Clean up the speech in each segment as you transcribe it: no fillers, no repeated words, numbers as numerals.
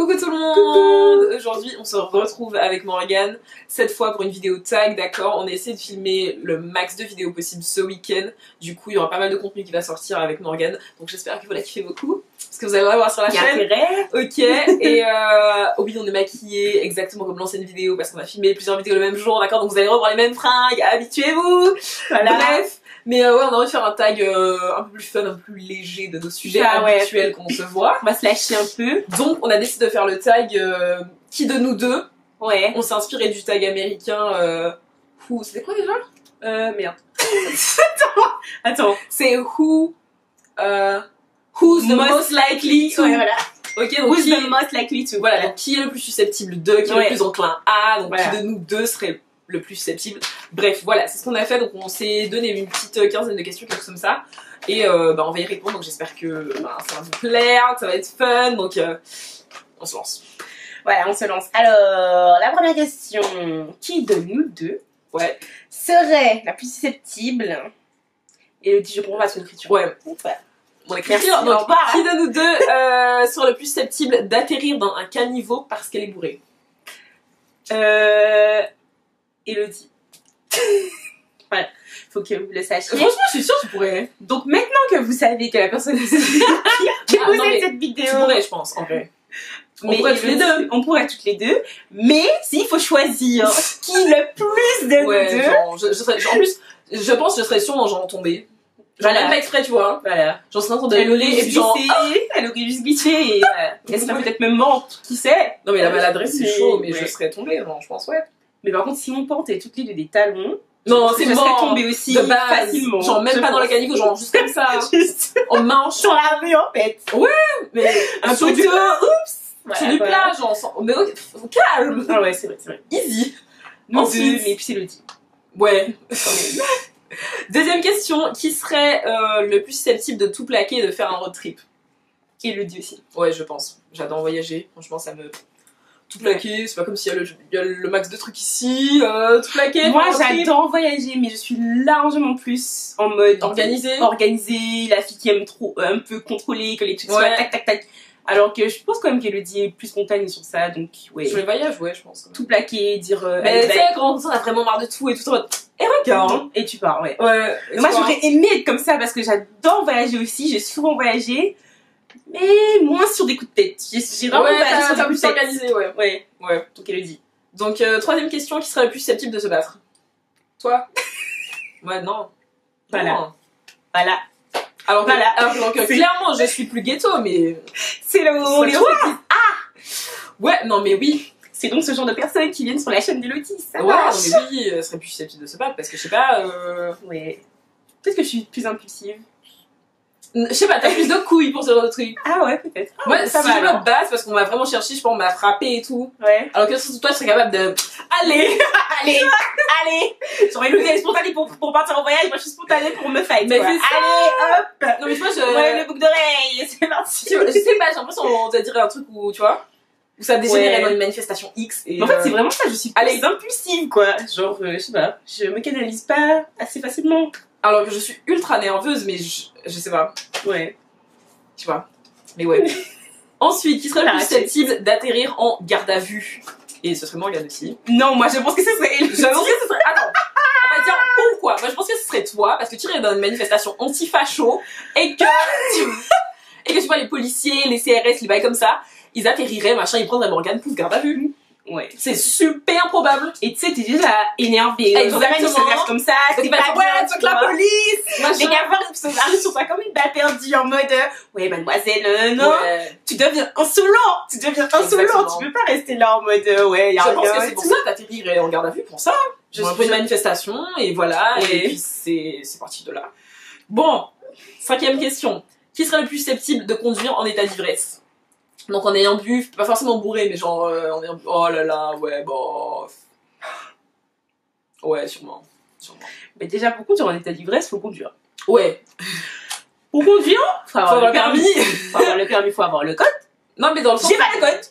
Coucou tout le monde. Aujourd'hui on se retrouve avec Morgane, cette fois pour une vidéo tag, d'accord. On a essayé de filmer le max de vidéos possible ce week-end. Du coup il y aura pas mal de contenu qui va sortir avec Morgane. Donc j'espère que vous la kiffez beaucoup, parce que vous allez voir sur la chaîne. Ok. Et oui, on est maquillés exactement comme l'ancienne vidéo, parce qu'on a filmé plusieurs vidéos le même jour, d'accord. Donc vous allez revoir les mêmes fringues, habituez-vous. Voilà. Bref. Mais ouais, on a envie de faire un tag un peu plus fun, un peu plus léger de nos sujets habituels qu'on se voit. On va se lâcher un peu. Donc on a décidé de faire le tag qui de nous deux. Ouais. On s'est inspiré du tag américain Who. C'était quoi déjà Merde. Attends. C'est Who's the most likely to. Ouais, voilà. Ok, donc Who's the most likely to. Voilà, donc qui est le plus susceptible de, qui est le plus enclin à, donc voilà. qui de nous deux serait le plus susceptible. Bref, voilà, c'est ce qu'on a fait. Donc on s'est donné une petite quinzaine de questions, quelque chose comme ça. Et on va y répondre. Donc j'espère que ça va vous plaire, que ça va être fun. Donc on se lance. Voilà, on se lance. Alors, la première question. Qui de nous deux serait la plus susceptible? Et je comprends pas son écriture. Ouais. Mon écriture. Donc, qui de nous deux serait le plus susceptible d'atterrir dans un caniveau parce qu'elle est bourrée? Elodie. Voilà, faut que vous le sachiez. Franchement, je suis sûre que tu pourrais. Donc maintenant que vous savez que la personne que vous avez cette vidéo, tu pourrais, je pense, en vrai. Mais on pourrait toutes les deux. On pourrait toutes les deux. Mais s'il faut choisir qui le plus de nous deux. Genre, je serais, en plus, je pense que je serais sûrement genre tombée. Genre même pas exprès, tu vois. Voilà. Genre c'est en train de gueuler et puis genre. Elle aurait juste glissé et elle serait peut-être même morte, qui sait. Non mais la maladresse c'est chaud, mais je serais tombée, genre, je pense Mais par contre si on porte toutes les deux des talons. Non, c'est je serais tombée aussi facilement. Genre même pas dans le caniveau, genre juste comme ça. Juste en marche. Sur la rue en fait. Ouais, mais un peu du oups. Sur du plat, genre mais calme. Ah ouais, c'est vrai. Easy. Ensuite, mais puis c'est le dit. Ouais. Deuxième question, qui serait le plus susceptible de tout plaquer et de faire un road trip? Et le dit aussi. Ouais, je pense. J'adore voyager. Franchement, ça me... Tout plaquer, c'est pas comme s'il y a le max de trucs ici, tout plaquer. Moi, j'adore voyager, mais je suis largement plus en mode... Organisée, la fille qui aime trop, un peu contrôler, que les trucs soient tac tac tac. Alors que je pense quand même qu'Elodie est plus spontanée sur ça, donc ouais. Sur les voyages, ouais, je pense. Tout plaquer, dire... mais tu sais, quand on a vraiment marre de tout et tout, et regarde. Et tu pars, ouais. Moi, j'aurais aimé être comme ça parce que j'adore voyager aussi, j'ai souvent voyagé, mais moins sur des coups de tête. J'ai vraiment voyagé sur des coups de tête. Organisé, ouais. Donc Elodie. Donc, troisième question, qui serait le plus susceptible de se battre? Toi? Ouais, non. Voilà. Alors que clairement, je suis plus ghetto, mais... C'est le moment où les Ouais, non mais oui. C'est donc ce genre de personnes qui viennent sur la chaîne d'Elodie, ça ouais, non mais oui, elle serait plus susceptible de se battre, parce que je sais pas... Ouais. Peut-être que je suis plus impulsive. Je sais pas, t'as plus de couilles pour ce genre de truc. Ah ouais, peut-être. Moi, si je me bats, c'est parce qu'on m'a vraiment cherché, je pense, on m'a frappé et tout. Ouais. Alors que surtout toi, tu serais capable de... Allez. J'aurais Elodie, elle est spontanée pour partir en voyage, moi je suis spontanée pour me fight. Mais c'est ça. Allez, hop. Non mais tu vois, ouais, le boucle d'oreille, c'est parti. Je sais pas, j'ai l'impression qu'on te dirait un truc où, tu vois, où ça dégénérait dans une manifestation X. Et en fait, c'est vraiment ça, je suis plus impulsive, quoi. Genre, je sais pas, je me canalise pas assez facilement. Alors que je suis ultra nerveuse, mais je sais pas. Ouais. Tu vois. Mais ouais. Ensuite, qui serait le plus susceptible d'atterrir en garde à vue? Et ce serait Morgane aussi. Non, moi je pense que ce serait elle. Je pense que ce serait... Attends, on va dire pourquoi. Moi je pense que ce serait toi, parce que tu irais dans une manifestation anti-facho et que tu vois les policiers, les CRS, les bails comme ça, ils atterriraient, machin, ils prendraient Morgane, pouf, garde à vue. Ouais. C'est super probable. Et tu sais, t'es déjà énervée. Exactement. Ça marche comme ça. C'est pas bien, ouais, tu la police. Les gars arrivent sur toi comme une balle perdue en mode ouais, mademoiselle, non. Ouais. Tu deviens insolent. Tu peux pas rester là en mode ouais, y'a rien. Je pense que c'est pour ça que t'atterrirais en garde à vue pour ça. Je suis pour une manifestation et voilà. Et puis c'est parti de là. Bon, cinquième question. Qui serait le plus susceptible de conduire en état d'ivresse? Donc en ayant bu, pas forcément bourré, mais genre en ayant bu, oh là là, ouais, bof. Ouais, sûrement. Mais déjà, pour conduire en état d'ivresse, faut conduire. Ouais. Pour conduire, faut avoir le permis. Faut avoir le permis, faut avoir le code. Non, mais dans le sens...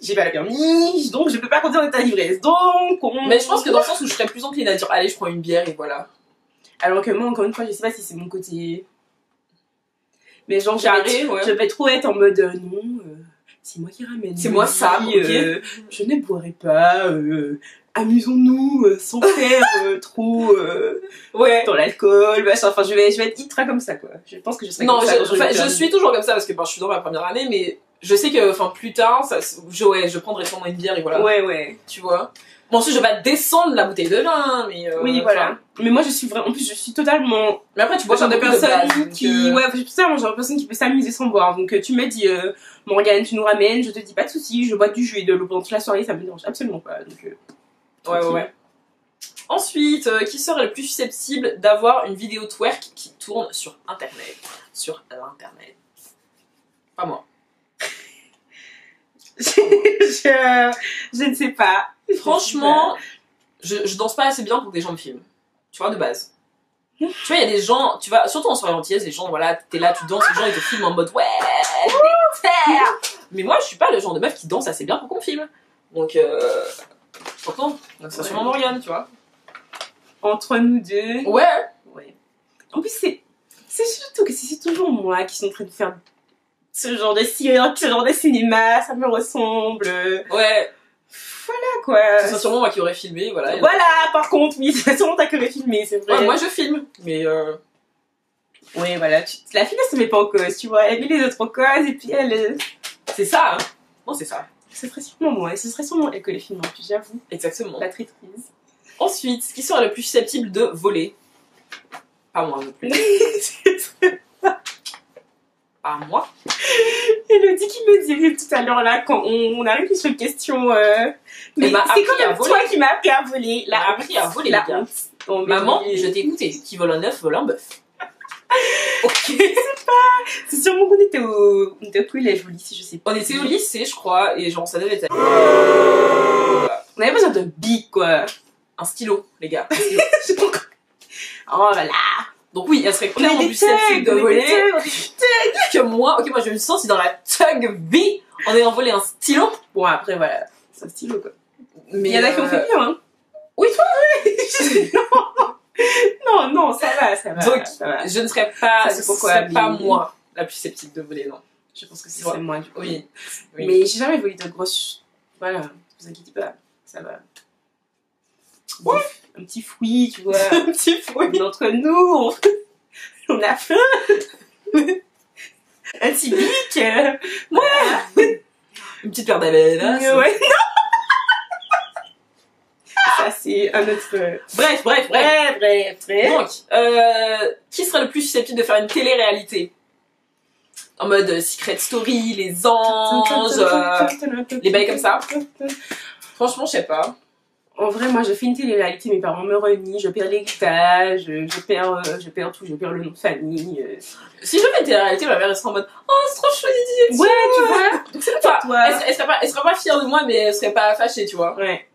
J'ai pas le permis, donc je peux pas conduire en état d'ivresse. Donc, mais je pense que dans le sens où je serais plus encline à dire, allez, je prends une bière et voilà. Alors que moi, encore une fois, je sais pas si c'est mon côté... Mais genre, je vais trop être en mode non... c'est moi qui ramène. C'est moi Sam, ok. Je ne boirai pas, amusons-nous sans faire trop dans l'alcool, machin. Enfin, je vais être ultra comme ça, quoi. Je pense que je serai comme ça. Je suis toujours comme ça parce que je suis dans ma première année, mais je sais que, enfin, plus tard, je prendrai sûrement une bière et voilà. Ouais. Tu vois. Bon, ensuite, je vais pas descendre la bouteille de vin, mais. Oui, voilà. Mais moi, je suis vraiment. En plus, je suis totalement. Mais après, tu bois genre de personne qui. Ouais, je suis totalement genre de personne qui peut s'amuser sans boire. Donc, tu me dis, Morgane, tu nous ramènes, je te dis pas de soucis, je bois du jus et de l'eau pendant toute la soirée, ça me dérange absolument pas. Donc, ouais. Ensuite, qui serait le plus susceptible d'avoir une vidéo twerk qui tourne sur internet? Sur l'internet. Pas moi. je ne sais pas. Franchement, je danse pas assez bien pour que des gens me filment. Tu vois, de base. Tu vois, il y a des gens, tu vas, surtout en soirée entière, les gens, voilà, t'es là, tu danses, les gens ils te filment en mode ouais, terre. Mais moi, je suis pas le genre de meuf qui danse assez bien pour qu'on me filme. Donc, pourtant, c'est sûrement Morgane, tu vois. Entre nous deux. Ouais. En plus, c'est surtout que c'est toujours moi qui suis en train de faire ce genre de cirque, ce genre de cinéma, ça me ressemble. Ouais. Voilà quoi. C'est sûrement moi qui aurais filmé, voilà. Voilà, par contre, oui, c'est sûrement toi qui aurais filmé, c'est vrai. Ouais, moi je filme, mais ouais, voilà, la fille elle se met pas en cause, tu vois, elle met les autres en cause et puis elle. C'est ça, hein. Non, c'est ça. Ce serait sûrement moi, et ce serait sûrement elle que les films en plus, j'avoue. Exactement. La traîtrise. Ensuite, qui serait le plus susceptible de voler? Pas moi non plus. Pas moi. Elodie qui me disait tout à l'heure là, quand on arrive sur une question. Mais c'est quand même toi qui m'as appris à voler. Elle m'a appris à voler, les gars. Bon, maman, je t'ai écouté. Qui vole un œuf, vole un bœuf. Ok. C'est sûrement qu'on était au collège ou au lycée, je sais pas. On était au lycée, je crois, et genre ça devait être. On avait besoin de bic, quoi. Un stylo, les gars. Un stylo. Oh là là. Donc oui, elle serait clairement plus susceptible de voler que moi. Ok, moi je me sens si dans la tug vie on est envolé un stylo. Bon après voilà, c'est un stylo quoi. Mais il y en a qui ont fait mieux hein. Oui toi. non, ça va. Donc ça va. je ne serais pas, c'est pourquoi pas moi la plus susceptible de voler, non. Je pense que c'est moi du coup. Oui. Mais j'ai jamais volé de grosses. Voilà, ne vous inquiétez pas, ça va. Ouais. Un petit fruit, tu vois. Un petit fruit. Entre nous, on a faim. Un petit bic. Ouais. Une petite paire d'ananas. Ouais. Ça, c'est un autre. Bref. Donc, qui serait le plus susceptible de faire une télé-réalité? En mode Secret Story, les anges, les bails comme ça. Franchement, je sais pas. En vrai, moi, je fais une télé-réalité, mes parents me renient, je perds l'héritage, je perds tout, je perds le nom de famille. Si je fais une télé-réalité, ma mère elle serait en mode oh, c'est trop chouette. Ouais, tu vois. Donc c'est pas toi. Elle serait pas fière de moi, mais elle serait pas fâchée, tu vois. Ouais.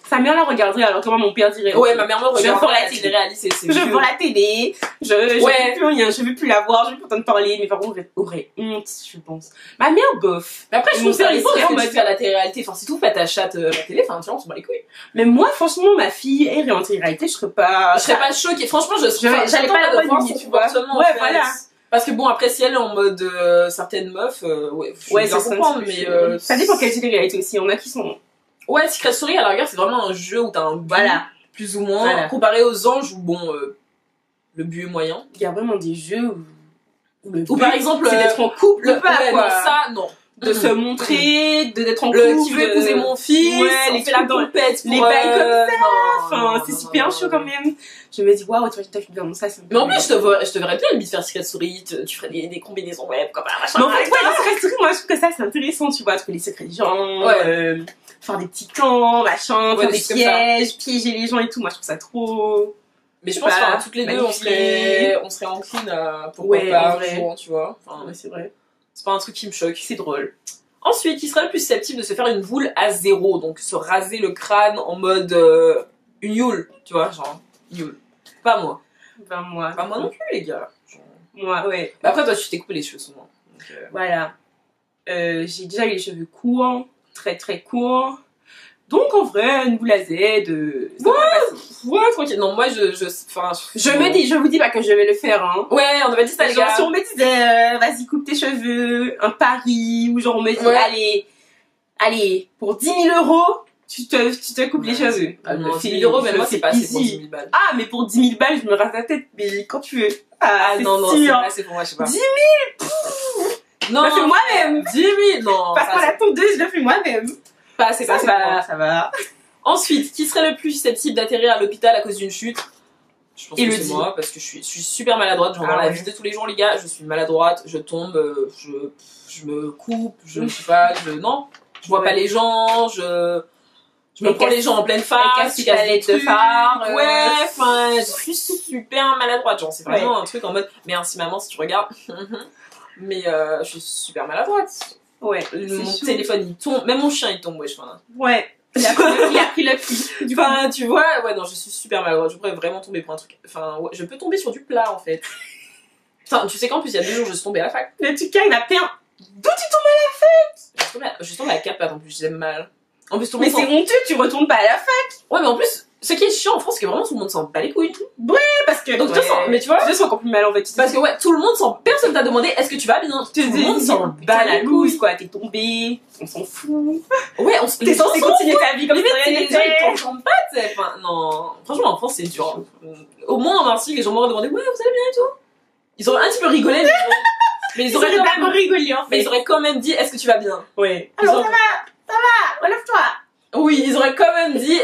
Sa mère la regarderait, alors que moi, mon père dirait. Ouais, ma mère me regarde. Je vois la télé-réalité, je vois la télé, je veux plus rien, je veux plus la voir, je veux plus entendre parler. Mes parents auraient honte, je pense. Ma mère bof. Mais après, je trouve ça en mode faire la télé-réalité. Enfin, si tout fait ta chatte la télé, enfin, tu vois, on se bat les couilles. Mais moi, franchement, ma fille irait en télé-réalité, je serais pas choquée. Franchement, j'allais pas la renier, tu vois. Ouais, voilà. Parce que bon, après, si elle est en mode certaines meufs, ouais, ça comprendre, mais ça dépend quelle télé-réalité aussi. Il y en a qui sont. Ouais, Secret Story, à la rigueur, c'est vraiment un jeu où t'as un but, plus ou moins, comparé aux anges où, bon, le but est moyen. Il y a vraiment des jeux où le but, par exemple, c'est d'être en couple ou pas, quoi. Non, ça, non. De se montrer, d'être en couple. Qui veut épouser mon fils, les fait la pompette les bails comme ça. Enfin, c'est super chaud quand même. Je me dis, waouh, tu vois, t'as fait vraiment ça. Mais en plus, je te verrais bien limite faire Secret Story, tu ferais des combinaisons web, comme un machin. Mais en fait, les Secret Story, moi, je trouve que ça, c'est intéressant, tu vois, trouver les secrets des gens, faire des petits camps, machin, faire des pièges, piéger les gens et tout. Moi, je trouve ça trop. Mais je pense que toutes les deux, on serait enclines à pourquoi pas un jour, tu vois. Enfin, c'est vrai. C'est pas un truc qui me choque. C'est drôle. Ensuite, qui serait le plus susceptible de se faire une boule à zéro, donc se raser le crâne en mode une youle, tu vois, genre youle. Pas moi. Ben moi. Pas moi non plus, les gars. Genre... Moi, ouais. Bah après, toi, tu t'es coupé les cheveux souvent. Donc, voilà. J'ai déjà eu les cheveux courts, très très courts. Donc en vrai, une boule à Z, ouais, tranquille. Non, moi, je vous dis pas que je vais le faire, hein. Ouais, on avait dit ça, les Genre, gars. si on me disait, vas-y, coupe tes cheveux, un pari, ou genre, on me dit, allez, pour 10 000 €, tu te coupes les cheveux. Non, 10 000 €, mais moi, c'est pas assez pour 10 000 balles. Ah, mais pour 10 000 balles, je me rase la tête, mais quand tu veux. Ah, non, c'est pas assez pour moi, je sais pas. 10 000 Non, je le fais moi-même. 10 000, non. Parce qu'on la tondeuse, je le fais moi-même. Pas assez, pas assez pour moi. Ça va. Ensuite, qui serait le plus susceptible d'atterrir à l'hôpital à cause d'une chute? Je pense que c'est moi, parce que je suis super maladroite. Genre, dans la vie de tous les jours, les gars, je suis maladroite, je tombe, je me coupe, je sais pas, non, je vois pas les gens, je me prends les gens en pleine face, je casse de phare. Ouais, enfin, je suis super maladroite. Genre, c'est vraiment un truc en mode, merci maman si tu regardes. Mais je suis super maladroite. Ouais. Mon téléphone il tombe, même mon chien il tombe, wesh. Ouais. Il a pris le pli. Enfin, tu vois, ouais, non, je suis super maladroite. Je pourrais vraiment tomber pour un truc. Enfin, ouais, je peux tomber sur du plat en fait. Enfin, tu sais qu'en plus, il y a 2 jours, je suis tombée à la fac. Le truc, il a fait un. D'où tu tombes à la fac? Je suis tombée à 4 pattes en plus, j'aime mal. En plus, tout le mais monde. Mais c'est honteux, tu retournes pas à la fac. Ouais, mais en plus, ce qui est chiant en France, c'est que vraiment tout le monde s'en bat les couilles. Ouais, parce que. Donc, mais tu vois. Tu te sens encore plus mal en fait. Parce que, ouais, tout le monde s'en. Personne t'a demandé est-ce que tu vas bien. Tout le monde s'en bat la couille. Quoi, t'es tombé, on s'en fout. Ouais, t'es censé continuer ta vie comme ça. Les gens, ils t'en pas, tu sais. Enfin, non. Franchement, en France, c'est dur. Au moins, en Martinique, les gens m'auraient demandé ouais, vous allez bien et tout. Ils auraient un petit peu rigolé, mais ils auraient pas rigolé en fait. Mais ils auraient quand même dit est-ce que tu vas bien. Ouais. Alors, ça va, relève-toi. Oui, ils auraient quand même dit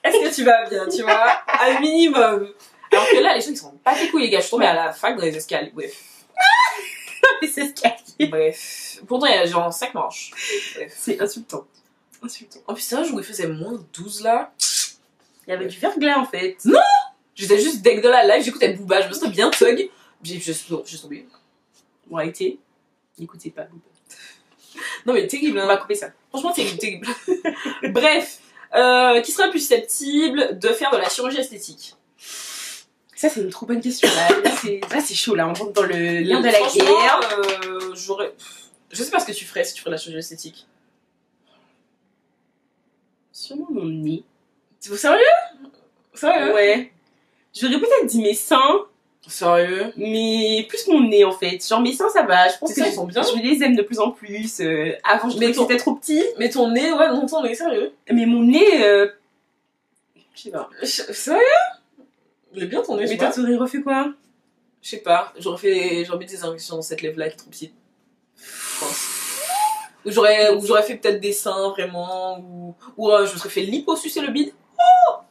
est-ce que tu vas bien, tu vois, un minimum. Alors que là, les gens ils sont pas les couilles, les gars. Je suis tombée à la fac dans les escaliers. Bref. Les escaliers. Bref. Pourtant, il y a genre 5 marches. Bref. C'est insultant. En plus, c'est un jour où il faisait moins 12 là. Il y avait du verglas en fait. Non! J'étais juste deck de la live, j'écoutais Booba, je me sentais bien thug. Je suis tombée. Bon, arrêtez. N'écoutez pas Booba. Non mais terrible, hein. On va couper ça. Franchement, terrible. Bref, qui serait le plus susceptible de faire de la chirurgie esthétique? Ça, c'est une trop bonne question. Là, c'est chaud. Là, on rentre dans le lien de la guerre. Je sais pas ce que tu ferais si tu ferais de la chirurgie esthétique. Sûrement mon nez. T'es sérieux? Sérieux? Ouais. J'aurais peut-être dit mes seins. Sérieux? Mais plus mon nez en fait. Genre mes seins ça va. Je pense que ils sont bien. Je les aime de plus en plus. Avant je trouvais que c'était trop petit. Mais ton nez, ouais, non, ton nez, sérieux? Mais mon nez. Je sais pas. Sérieux? Il est bien ton nez, mais toi t'aurais refait quoi? Je sais pas. J'aurais mis des injections dans cette lèvre là qui est trop petite. Je pense. Ou j'aurais fait peut-être des seins vraiment. Ou je me serais fait liposucer le bide.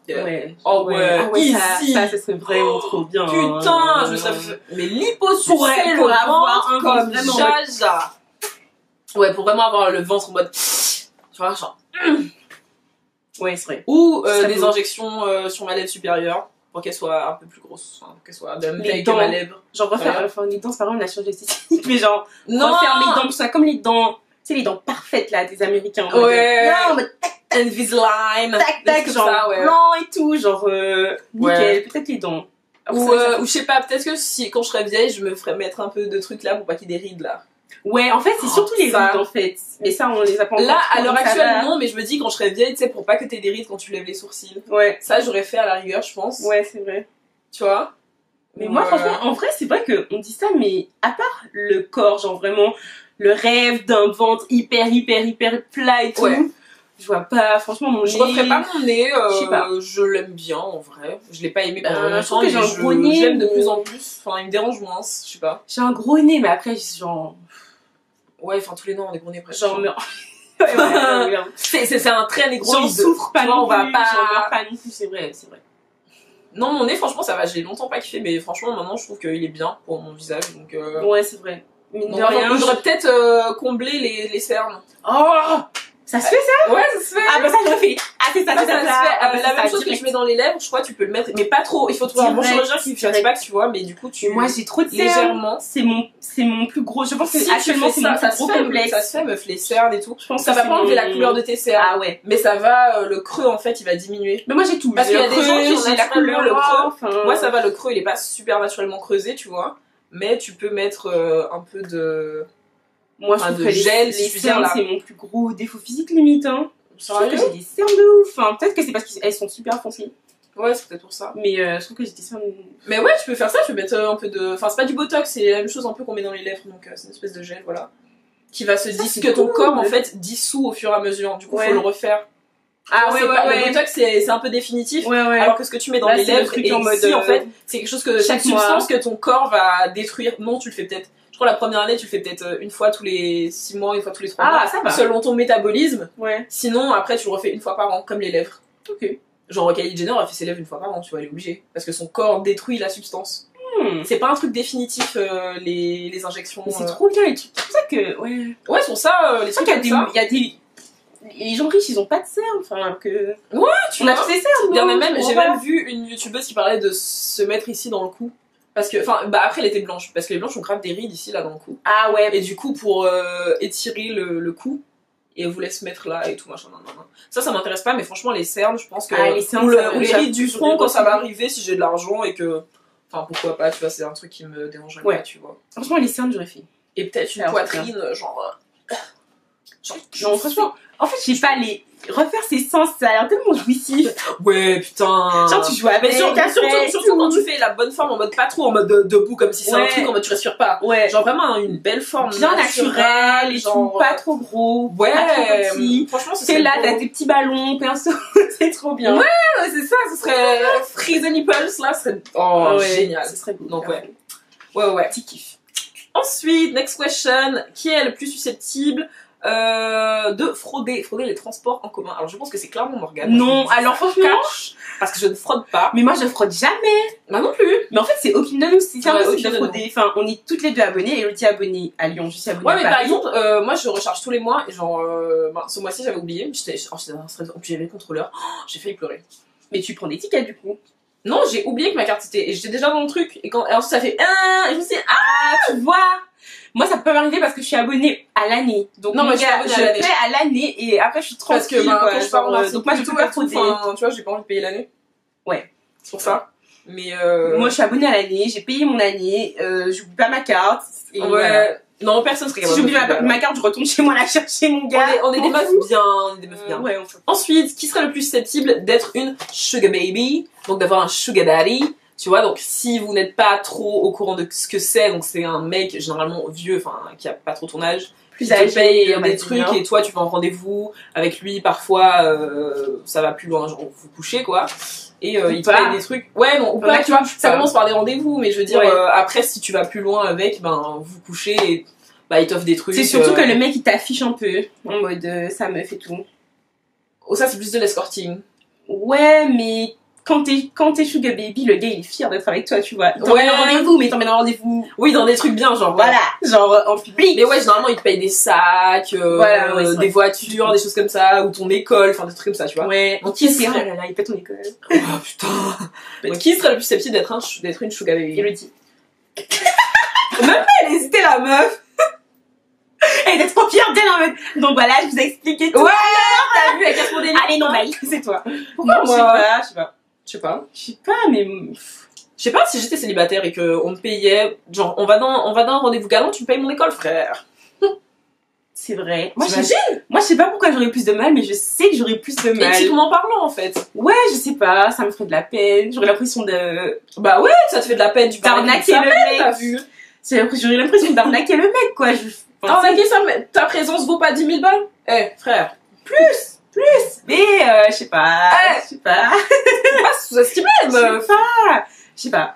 Ouais. Oh ouais, easy. Ça serait vraiment trop bien. Putain, je me serais fait. Mais liposucer pour avoir un comme Jaja. Ouais, pour vraiment avoir le ventre en mode. Tu vois, genre. Ouais, c'est vrai. Ou des injections sur ma lèvre supérieure pour qu'elle soit un peu plus grosse. Enfin, qu'elle soit de la même taille que ma lèvre. Genre refaire les dents, c'est pas vraiment la chirurgie esthétique, mais genre refaire mes dents, ça comme les dents. Tu sais, les dents parfaites là des Américains. Ouais. Non, mais Invisalign. Tac, genre ça, ouais. Blanc et tout, genre nickel. Peut-être les dents. Ou je sais pas, peut-être que quand je serais vieille, je me ferais mettre un peu de trucs là pour pas qu'il y ait des rides là. Ouais, en fait, c'est surtout les rides en fait. Mais ça, on les a pas encore. Là, à l'heure actuelle, non, mais je me dis quand je serais vieille, tu sais, pour pas que t'aies des rides quand tu lèves les sourcils. Ouais. Ça, j'aurais fait à la rigueur, je pense. Ouais, c'est vrai. Tu vois? Mais moi, franchement, en vrai, c'est vrai qu'on dit ça, mais à part le corps, genre vraiment le rêve d'un ventre hyper plat et tout. Ouais. Je vois pas, franchement, mon nez. Je referais pas mon nez, je sais pas. Je l'aime bien en vrai. Je l'ai pas aimé pendant longtemps. Je trouve que j'ai un gros nez. Je l'aime de plus en plus. Enfin, il me dérange moins, je sais pas. J'ai un gros nez, mais après, genre. Ouais, enfin, tous les noms ont des gros nez presque. Genre, c'est un très négroïde. J'en souffre pas non plus. J'en meurs pas non plus, c'est vrai. Non, mon nez, franchement, ça va. J'ai longtemps pas kiffé, mais franchement, maintenant, je trouve qu'il est bien pour mon visage. Donc, ouais, c'est vrai. Mine de rien. J'aurais peut-être comblé les cernes. Oh! Ça se fait ça? Ouais, ça se fait. Ah bah ça je le fais. Ah c'est ça, ça se fait. La même chose que tu mets dans les lèvres, je crois, tu peux le mettre, mais pas trop. Il faut trouver un bon chirurgien qui fasse pas que tu vois, mais du coup tu. Moi j'ai trop de cernes. Légèrement. C'est mon plus gros. Je pense que actuellement c'est mon plus gros complexe. Ça se fait, meuf, les cernes et tout. Je pense ça va pas enlever la couleur de tes cernes. Ah ouais. Mais ça va, le creux en fait, il va diminuer. Mais moi j'ai tout. Parce qu'il y a des gens qui ont naturellement le creux. Moi ça va, le creux il est pas super naturellement creusé, tu vois. Mais tu peux mettre un peu de. Moi je trouve que les cernes c'est mon plus gros défaut physique limite hein. Je trouve que j'ai des cernes de ouf. Enfin, peut-être que c'est parce qu'elles sont super foncées. Ouais, c'est peut-être pour ça. Mais je trouve que j'ai des cernes. Mais ouais, tu peux faire ça, tu peux mettre un peu de. Enfin, c'est pas du botox, c'est la même chose un peu qu'on met dans les lèvres, donc c'est une espèce de gel, voilà. Qui va se dissoudre, que ton corps en fait dissout au fur et à mesure, du coup, faut le refaire. Ah ouais, le botox c'est un peu définitif, alors que ce que tu mets dans les lèvres, et ici en fait, c'est quelque chose que chaque substance que ton corps va détruire. Non, tu le fais peut-être. Je crois la première année, tu le fais peut-être une fois tous les 6 mois, une fois tous les 3 mois, ça va. Selon ton métabolisme. Sinon, après, tu le refais une fois par an, comme les lèvres. Ok. Genre Kylie Jenner a fait ses lèvres une fois par an, tu vois, elle est obligée. Parce que son corps détruit la substance. C'est pas un truc définitif, les injections. Mais c'est trop bien les trucs. C'est pour ça que. Ouais, c'est pour ça, les trucs comme ça. Il y a des. Les gens riches, ils ont pas de cernes, enfin que. Ouais, tu vois. On a tous ces cernes. Il y en a même, j'ai même vu une youtubeuse qui parlait de se mettre ici dans le cou. Parce que, enfin, bah après elle était blanche. Parce que les blanches ont grave des rides ici, là, dans le cou. Ah ouais. Et du coup, pour étirer le cou, et vous laisse mettre là et tout machin. Ça m'intéresse pas, mais franchement, les cernes, je pense que. Les cernes, ou les rides du front quand ça va arriver, si j'ai de l'argent et que. Enfin, pourquoi pas, tu vois, c'est un truc qui me dérangerait pas, tu vois. Franchement, les cernes, j'aurais fait. Et peut-être une poitrine, genre. Non, franchement, en fait, je sais pas, refaire ses sens, ça a l'air tellement jouissif. Ouais, putain. Genre, tu joues avec. Mais surtout quand tu fais la bonne forme en mode pas trop en mode debout, comme si c'est un truc en mode tu respires pas. Ouais. Genre vraiment une belle forme. Bien naturelle, et genre. Pas trop gros. Ouais. Pas trop petit. Franchement, c'est là, t'as tes petits ballons, pinceau. C'est trop bien. Ouais, c'est ça, ce serait. Freeze the nipples, là, ce serait. Oh, génial. Ce serait beau. Donc, ouais. Ouais. Petit kiff. Ensuite, next question. Qui est le plus susceptible de frauder les transports en commun? Alors je pense que c'est clairement Morgane. Non, alors franchement, parce que je ne fraude pas. Mais moi je fraude jamais. Moi non plus. Mais en fait c'est aucune de nous, c'est impossible de frauder. Enfin, on est toutes les deux abonnées et Elodie est abonnée à Lyon, je suis abonnée à Paris. Mais par exemple, moi je recharge tous les mois et genre ce mois-ci j'avais oublié, j'étais j'avais le contrôleur, j'ai failli pleurer. Mais tu prends des tickets du coup? Non, j'ai oublié que ma carte était et j'étais déjà dans le truc et quand alors ça fait et je me suis dit, tu vois. Moi, ça peut m'arriver parce que je suis abonnée à l'année. Donc, non, moi, je paie à l'année et après, je suis tranquille. Parce que, quand je pars en donc, moi, je peux pas frauder. Tu vois, j'ai pas envie de payer l'année. Ouais. C'est pour ça. Mais moi, je suis abonnée à l'année, j'ai payé mon année, j'oublie pas ma carte. Et voilà. Non, personne serait capable. Si j'oublie ma carte, je retourne chez moi la chercher, mon gars. On est des meufs bien. Ouais, ensuite, qui serait le plus susceptible d'être une sugar baby? Donc, d'avoir un sugar daddy. Tu vois, donc si vous n'êtes pas trop au courant de ce que c'est, donc c'est un mec généralement vieux, enfin qui a pas trop ton âge, plus âgé, paye des trucs et toi tu vas en rendez-vous avec lui, parfois ça va plus loin, genre vous couchez quoi, et il te paye des trucs, ouais non, ou pas, tu vois, ça commence par des rendez-vous, mais je veux dire après si tu vas plus loin avec, ben vous couchez et bah il t'offre des trucs. C'est surtout que le mec il t'affiche un peu, en mode ça me fait tout. Oh ça c'est plus de l'escorting. Ouais mais... Quand t'es sugar baby, le gars il est fier d'être avec toi, tu vois. Il t'emmène en rendez-vous, mais il t'emmène en rendez-vous. Oui, dans des trucs bien, genre. Voilà, genre en public. Mais ouais, généralement il te paye des sacs, des voitures, des choses comme ça, ou ton école, enfin des trucs comme ça, tu vois. Ouais. Donc qui serait. Oh là là, il paye ton école. Oh putain. Donc qui serait le plus susceptible d'être une sugar baby? Elodie. Même pas elle hésitait la meuf. Elle était trop fière d'elle en mode. Donc voilà, je vous ai expliqué tout. Ouais, t'as vu, avec un modèle. Allez, non, Maï, c'est toi. Pourquoi non, moi? Je sais pas, mais. Je sais pas, si j'étais célibataire et qu'on me payait, genre, on va dans un rendez-vous galant, tu me payes mon école, frère. C'est vrai. Moi, je sais pas pourquoi j'aurais plus de mal, mais je sais que j'aurais plus de mal. Éthiquement parlant, en fait. Ouais, je sais pas, ça me ferait de la peine. J'aurais l'impression de. Bah ouais, ça te fait de la peine, tu d'arnaquer le mec. T'as vu? J'aurais l'impression d'arnaquer le mec, quoi. Arnaquer ça, mais ta présence vaut pas 10 000 balles? Frère. Plus. Mais, je sais pas. Pas sous-estimé, meuf. Je sais pas.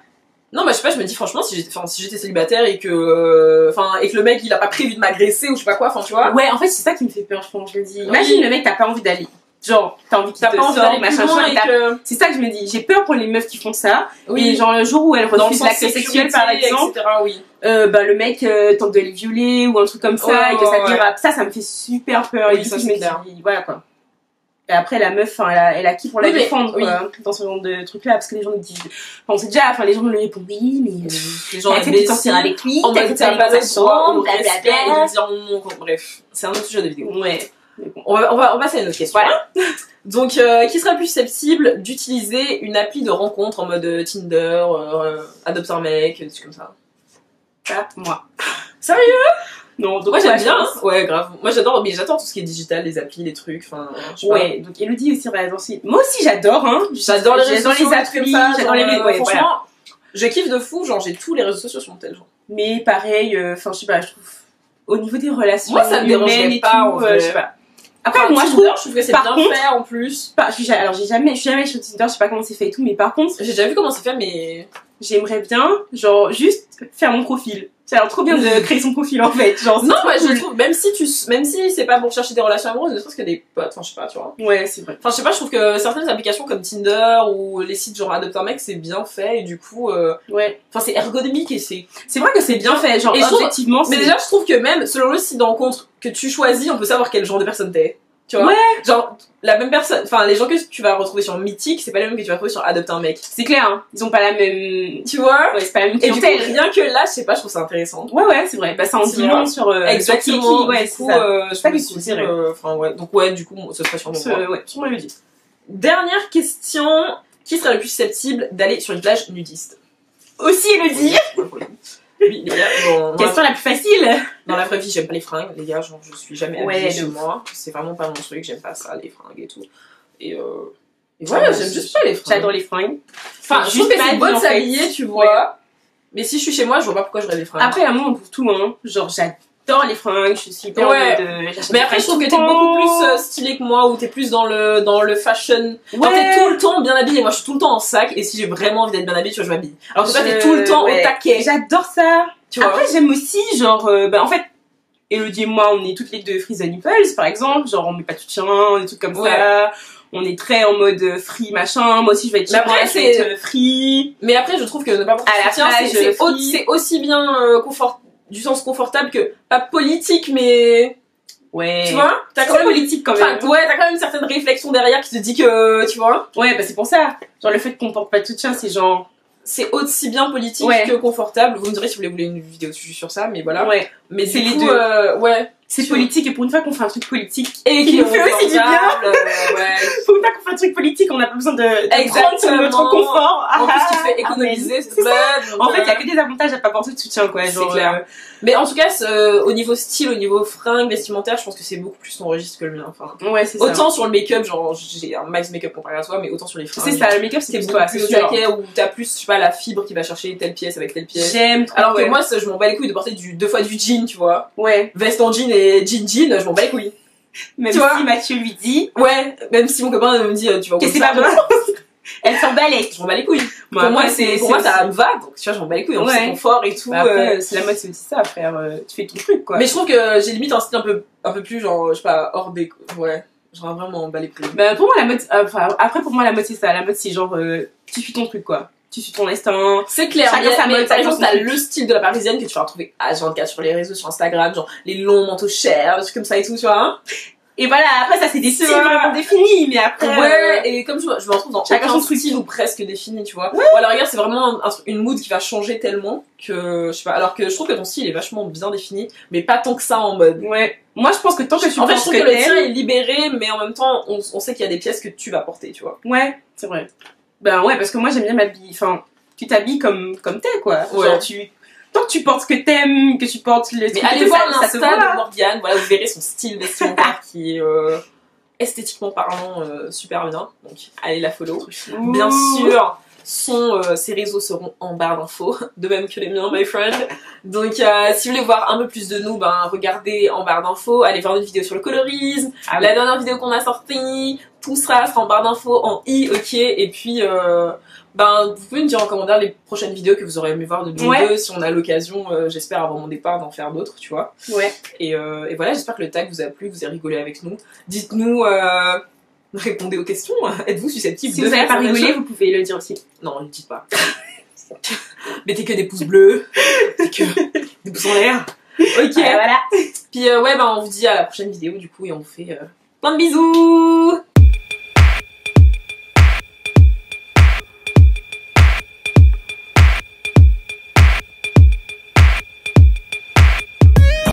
Non, mais je sais pas, je me dis franchement, si j'étais célibataire et que le mec il a pas prévu de m'agresser ou je sais pas quoi, tu vois. Ouais, en fait, c'est ça qui me fait peur, je pense, je me dis. Imagine le mec, t'as pas envie d'aller. Genre, t'as envie qu'il te sorte, machin, c'est ça que je me dis. J'ai peur pour les meufs qui font ça. Oui. Et genre, le jour où elles refusent l'acte sexuel, par exemple. Etc., oui. Le mec tente de les violer ou un truc comme ça et que ça dérape. Ça me fait super peur. Oui, et ça, je me dis, voilà quoi. Et après, la meuf, elle a qui pour la défendre, quoi, dans ce genre de truc-là, parce que les gens nous disent, on sait déjà, les gens nous répondent, oui, mais, les gens acceptent de sortir avec lui, on va faire pas de chambre, blablabla. Ils diront non, bref. C'est un autre sujet de vidéo. Ouais. Bon. On va passer à une autre question. Voilà. Donc, qui sera le plus susceptible d'utiliser une appli de rencontre en mode Tinder, Adopte un mec, des trucs comme ça? Moi. Sérieux? Non, donc Moi j'aime je bien, pense. ouais grave. Moi j'adore, mais j'adore tout ce qui est digital, les applis, les trucs, enfin. je sais pas. Ouais, donc Elodie aussi réalise aussi. Moi aussi j'adore, hein. J'adore les réseaux sociaux, les des trucs applis, comme ça. j'adore les genre, ouais, franchement, voilà. je kiffe de fou, genre j'ai tous les réseaux sociaux sur mon téléphone. Mais pareil, enfin je sais pas, je trouve au niveau des relations Moi ça me humaines dérangerait et pas, tout, en vrai. je sais pas. Après Enfin, moi je Tinder, trouve je trouve que c'est par bien contre- fait en plus. alors je suis jamais sur Tinder, je sais pas comment c'est fait et tout, mais par contre, J'ai déjà vu comment c'est fait, mais. j'aimerais bien genre juste faire mon profil. Ça a l'air trop bien de créer son profil en fait, genre c'est Non, trop moi je cool. trouve, même si c'est pas pour chercher des relations amoureuses, ne serait-ce que des potes, enfin je sais pas, tu vois. Ouais, c'est vrai. Enfin, je sais pas, je trouve que certaines applications comme Tinder ou les sites genre Adopte un mec, c'est bien fait et du coup, Ouais. enfin, c'est ergonomique et c'est. C'est vrai que c'est bien fait, genre Et je trouve- objectivement Mais c'est déjà, je trouve que même selon le site de rencontre que tu choisis, on peut savoir quel genre de personne t'es. Tu vois? Ouais. Genre, la même personne, enfin, les gens que tu vas retrouver sur Mythique, c'est pas les mêmes que tu vas retrouver sur Adopte un mec. c'est clair, hein. Ils ont pas la même Tu vois? ouais, c'est pas la même Et du coup, clientèle. rien que là, je sais pas, je trouve ça intéressant. Ouais, c'est vrai. Bah, ça en C'est dit vrai. long sur Exactement. sur qui, ouais, du c'est coup, ça. je ça me qui suis coûte, dit, c'est vrai. enfin, ouais. Donc, ouais, du coup, ce serait sûrement moi. Ouais, sûrement le dit. Dernière question. Qui serait le plus susceptible d'aller sur une plage nudiste? Aussi, Elodie. Oui, les gars, bon, moi, Question la plus facile. dans la vraie vie, j'aime pas les fringues, les gars, genre, je suis jamais Ouais, habillée de chez ouf. moi. C'est vraiment pas mon truc, j'aime pas ça, les fringues et tout. Et voilà, j'aime juste pas les fringues. J'adore les fringues. Enfin, je trouve que ma c'est vie, beau de en fait. s'habiller, tu vois. Mais si je suis chez moi, je vois pas pourquoi j'aurais des fringues. Après, à moi, on trouve tout, hein. Genre, j'adore les fringues, je suis hyper Ouais. en mode, j'achète Mais des après, je trouve fringues que tout t'es le beaucoup temps. plus stylé que moi, ou t'es plus dans le fashion. Genre, Ouais. t'es tout le temps bien habillé. Moi, je suis tout le temps en sac, et si j'ai vraiment envie d'être bien habillée, tu vois, je m'habille. Alors que toi, t'es tout le temps Ouais. au taquet. J'adore ça. Tu vois. Après, j'aime aussi, genre, bah, en fait, Elodie et moi, on est toutes les deux Free the Nipples, par exemple. Genre, on met pas de soutien, des trucs comme Ouais. ça. On est très en mode free, machin. Moi aussi, je vais être Mais après, je vais être free. Mais après, je trouve que ne pas porter À de la soutien, plage, c'est aussi bien du sens confortable que pas politique, mais Ouais. tu vois, t'as C'est quand même politique quand même. Enfin, ouais, t'as quand même une certaine réflexion derrière qui te dit que, tu vois, Ouais, bah c'est pour ça. Genre, le fait qu'on porte pas de soutien, c'est genre. c'est aussi bien politique Ouais. que confortable. Vous me direz si vous voulez une vidéo sur ça, mais voilà. Ouais. Mais C'est du les coup, deux. ouais. C'est Tu- politique, et pour une fois qu'on fait un truc politique. Et qui nous fait aussi du bien. confortable, ouais. Pour une fois qu'on fait un truc politique, on a pas besoin de prendre sur Exactement. notre confort. En plus, Ah, tu te fais ah, économiser, c'est c'est ça. ça. En fait, il y a que des avantages à pas porter de soutien, quoi. C'est Genre, clair. Mais en tout cas, au niveau style, au niveau fringues, vestimentaire, je pense que c'est beaucoup plus ton registre que le mien. Enfin, Ouais, c'est ça. autant sur le make-up, genre j'ai un max make-up comparé à toi, mais autant sur les fringues. C'est ça, le make-up, c'est C'est plus beaucoup toi, plus c'est au sûr. taquet où t'as plus, je sais pas, la fibre qui va chercher telle pièce avec telle pièce. J'aime trop. Alors que ouais. moi, je m'en bats les couilles de porter deux fois du jean, tu vois. Ouais. Veste en jean et jean, je m'en bats les couilles. Même Tu vois si Mathieu lui dit Ouais, même si mon copain me dit, tu vas que où c'est ça, pas bon. Elle s'emballait. je m'en bats les couilles. Bon, pour moi, après, pour moi, ça me va, donc tu vois, je m'en bats les couilles. En plus, Ouais. c'est confort et tout. Bah, après, c'est la mode, c'est aussi ça, frère. Tu fais ton truc, quoi. Mais je trouve que j'ai limite un style un peu plus, genre, je sais pas, hors des. Ouais, genre vraiment en bas les couilles. Bah, pour moi, la mode, enfin, après, pour moi, la mode, c'est ça. La mode, c'est genre, tu suis ton truc, quoi. Tu suis ton instinct. C'est clair, Chacun sa mode, par chacun exemple, son t'as truc. le style de la parisienne que tu vas retrouver H24 sur les réseaux, sur Instagram, genre les longs manteaux chers, des trucs comme ça et tout, tu vois. Hein. Et voilà, après, ça, c'est des styles vois. vraiment définis, mais après. Ouais, et comme je me retrouve dans chacun aucun son truc. style ou presque défini, tu vois. Ou alors regarde, c'est vraiment une mood qui va changer tellement que, je sais pas, alors que je trouve que ton style est vachement bien défini, mais pas tant que ça en mode. Ouais. Moi, je pense que tant que tu En fait, je penses trouve que que le tien t'aimes. est libéré, mais en même temps, on sait qu'il y a des pièces que tu vas porter, tu vois. Ouais, c'est vrai. Ben ouais, parce que moi, j'aime bien m'habiller. Enfin, tu t'habilles comme t'es, quoi. Ouais. Genre, tant que tu portes ce que t'aimes, que tu portes le Mais truc allez et tout, voir ça se l'Insta voit. de Morgane, voilà, vous verrez son style vestimentaire qui est esthétiquement parlant super bien. Donc allez la follow. Bien sûr, ses réseaux seront en barre d'infos, de même que les miens, my friend. Donc si vous voulez voir un peu plus de nous, ben regardez en barre d'infos, allez voir notre vidéo sur le colorisme, Ah la oui. dernière vidéo qu'on a sortie, tout sera en barre d'infos, en i, ok, et puis ben vous pouvez me dire en commentaire les prochaines vidéos que vous aurez aimé voir de nous Ouais. deux, si on a l'occasion, j'espère avant mon départ d'en faire d'autres, tu vois. Ouais. Et voilà, j'espère que le tag vous a plu, vous avez rigolé avec nous. Dites-nous, répondez aux questions, êtes-vous susceptible Si de vous avez faire pas certaines rigolé, choses vous pouvez le dire aussi. Non, ne le dites pas. Mettez que des pouces bleus, mettez que des pouces en l'air. Ok. Voilà. Puis ouais, ben on vous dit à la prochaine vidéo du coup et on vous fait plein de bisous.